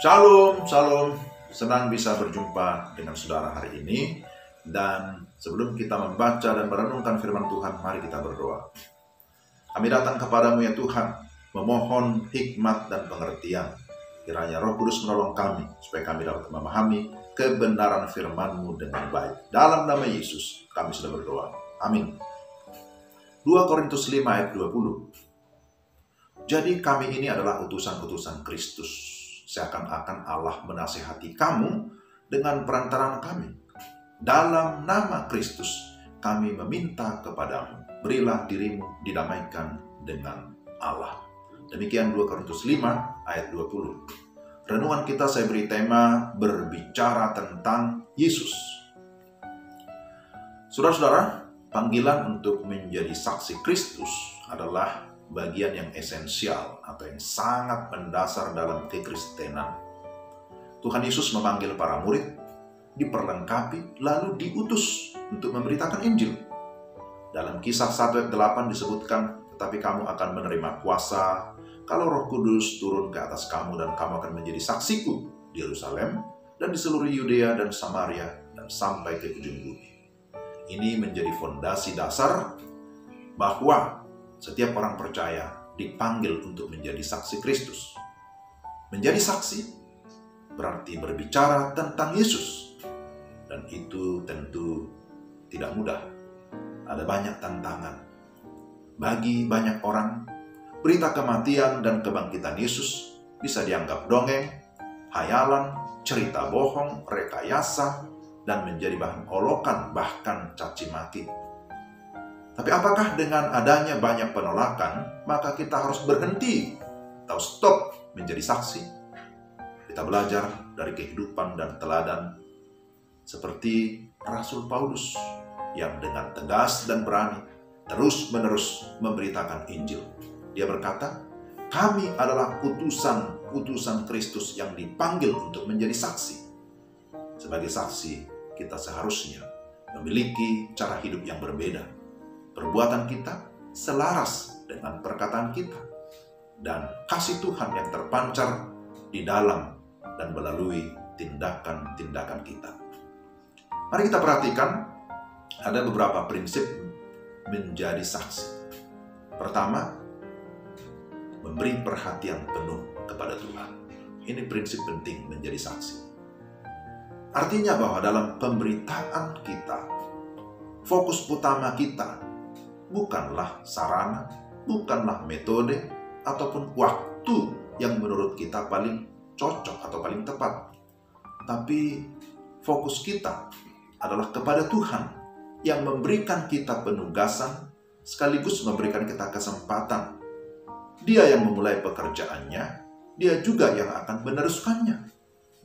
Shalom, shalom. Senang bisa berjumpa dengan saudara hari ini. Dan sebelum kita membaca dan merenungkan firman Tuhan, mari kita berdoa. Kami datang kepadamu ya Tuhan, memohon hikmat dan pengertian. Kiranya Roh Kudus menolong kami, supaya kami dapat memahami kebenaran firman-Mu dengan baik. Dalam nama Yesus, kami sudah berdoa. Amin. 2 Korintus 5 ayat 20. Jadi kami ini adalah utusan-utusan Kristus. Seakan-akan Allah menasihati kamu dengan perantaraan kami. Dalam nama Kristus, kami meminta kepadamu, berilah dirimu didamaikan dengan Allah. Demikian 2 Korintus 5 ayat 20. Renungan kita saya beri tema berbicara tentang Yesus. Saudara-saudara, panggilan untuk menjadi saksi Kristus adalah bagian yang esensial atau yang sangat mendasar dalam kekristenan. Tuhan Yesus memanggil para murid, diperlengkapi, lalu diutus untuk memberitakan Injil. Dalam Kisah 1 ayat 8 disebutkan, tetapi kamu akan menerima kuasa kalau Roh Kudus turun ke atas kamu dan kamu akan menjadi saksiku di Yerusalem dan di seluruh Yudea dan Samaria dan sampai ke ujung bumi. Ini menjadi fondasi dasar bahwa setiap orang percaya dipanggil untuk menjadi saksi Kristus. Menjadi saksi berarti berbicara tentang Yesus. Dan itu tentu tidak mudah. Ada banyak tantangan. Bagi banyak orang, berita kematian dan kebangkitan Yesus bisa dianggap dongeng, hayalan, cerita bohong, rekayasa, dan menjadi bahan olokan bahkan caci maki. Tapi apakah dengan adanya banyak penolakan, maka kita harus berhenti atau stop menjadi saksi? Kita belajar dari kehidupan dan teladan seperti Rasul Paulus yang dengan tegas dan berani terus-menerus memberitakan Injil. Dia berkata, kami adalah utusan Kristus yang dipanggil untuk menjadi saksi. Sebagai saksi, kita seharusnya memiliki cara hidup yang berbeda. Perbuatan kita selaras dengan perkataan kita. Dan kasih Tuhan yang terpancar di dalam dan melalui tindakan-tindakan kita. Mari kita perhatikan, ada beberapa prinsip menjadi saksi. Pertama, memberi perhatian penuh kepada Tuhan. Ini prinsip penting menjadi saksi. Artinya bahwa dalam pemberitaan kita, fokus utama kita bukanlah sarana, bukanlah metode, ataupun waktu yang menurut kita paling cocok atau paling tepat. Tapi fokus kita adalah kepada Tuhan yang memberikan kita penugasan sekaligus memberikan kita kesempatan. Dia yang memulai pekerjaannya, dia juga yang akan meneruskannya.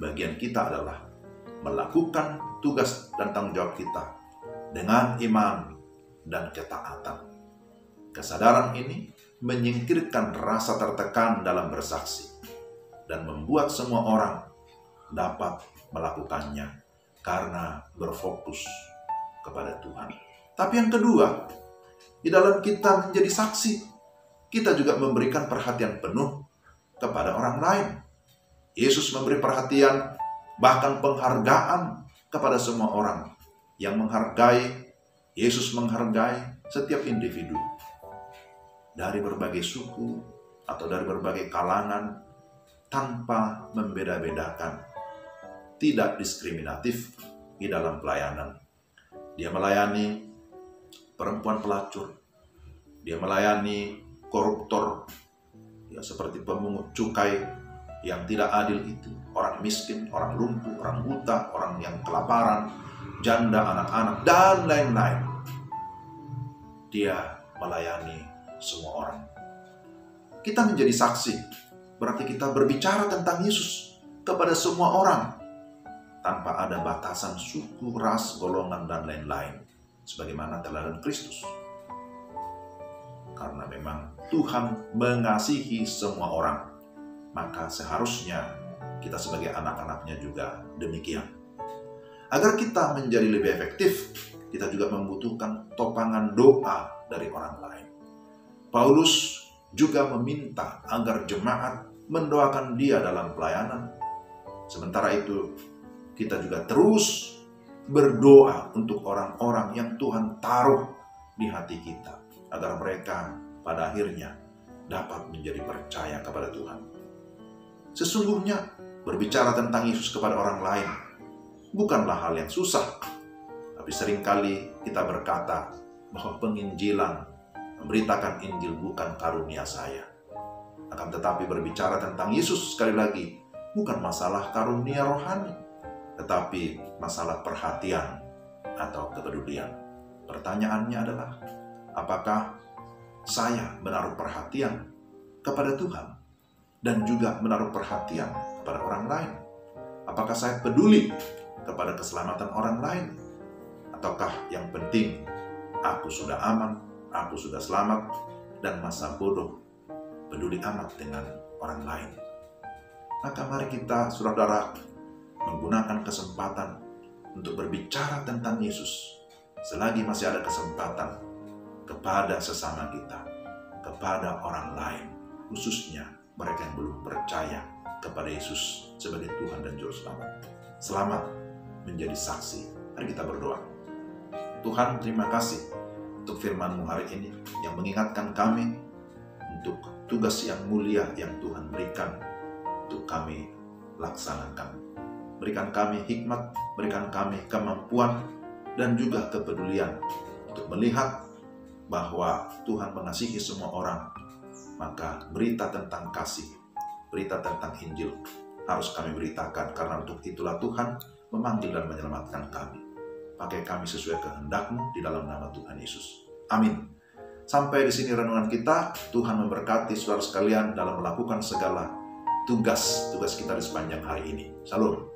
Bagian kita adalah melakukan tugas dan tanggung jawab kita dengan iman dan ketaatan. Kesadaran ini menyingkirkan rasa tertekan dalam bersaksi dan membuat semua orang dapat melakukannya karena berfokus kepada Tuhan. Tapi yang kedua, di dalam kita menjadi saksi, kita juga memberikan perhatian penuh kepada orang lain. Yesus memberi perhatian, bahkan penghargaan kepada semua orang yang menghargai. Yesus menghargai setiap individu dari berbagai suku atau dari berbagai kalangan tanpa membeda-bedakan, tidak diskriminatif di dalam pelayanan. Dia melayani perempuan pelacur, dia melayani koruptor, ya seperti pemungut cukai yang tidak adil itu, orang miskin, orang lumpuh, orang buta, orang yang kelaparan, janda, anak-anak, dan lain-lain. Dia melayani semua orang. Kita menjadi saksi, berarti kita berbicara tentang Yesus kepada semua orang, tanpa ada batasan suku, ras, golongan, dan lain-lain, sebagaimana teladan Kristus. Karena memang Tuhan mengasihi semua orang, maka seharusnya kita sebagai anak-anaknya juga demikian. Agar kita menjadi lebih efektif, kita juga membutuhkan topangan doa dari orang lain. Paulus juga meminta agar jemaat mendoakan dia dalam pelayanan Sementara itu, kita juga terus berdoa untuk orang-orang yang Tuhan taruh di hati kita, agar mereka pada akhirnya dapat menjadi percaya kepada Tuhan. Sesungguhnya berbicara tentang Yesus kepada orang lain bukanlah hal yang susah. Tapi seringkali kita berkata bahwa penginjilan, memberitakan Injil bukan karunia saya. Akan tetapi berbicara tentang Yesus sekali lagi bukan masalah karunia rohani, tetapi masalah perhatian atau kepedulian. Pertanyaannya adalah, apakah saya menaruh perhatian kepada Tuhan dan juga menaruh perhatian kepada orang lain? Apakah saya peduli kepada keselamatan orang lain? Ataukah yang penting aku sudah aman, aku sudah selamat, dan masa bodoh peduli amat dengan orang lain? Maka mari kita, saudara, menggunakan kesempatan untuk berbicara tentang Yesus selagi masih ada kesempatan kepada sesama kita, kepada orang lain, khususnya mereka yang belum percaya kepada Yesus sebagai Tuhan dan Juru Selamat. Selamat menjadi saksi. Mari kita berdoa. Tuhan, terima kasih untuk firman-Mu hari ini yang mengingatkan kami untuk tugas yang mulia yang Tuhan berikan untuk kami laksanakan. Berikan kami hikmat, berikan kami kemampuan dan juga kepedulian untuk melihat bahwa Tuhan mengasihi semua orang. Maka berita tentang kasih, berita tentang Injil harus kami beritakan, karena untuk itulah Tuhan memanggil dan menyelamatkan kami. Pakai kami sesuai kehendak-Mu di dalam nama Tuhan Yesus. Amin. Sampai di sini renungan kita. Tuhan memberkati saudara sekalian dalam melakukan segala tugas kita di sepanjang hari ini. Shalom.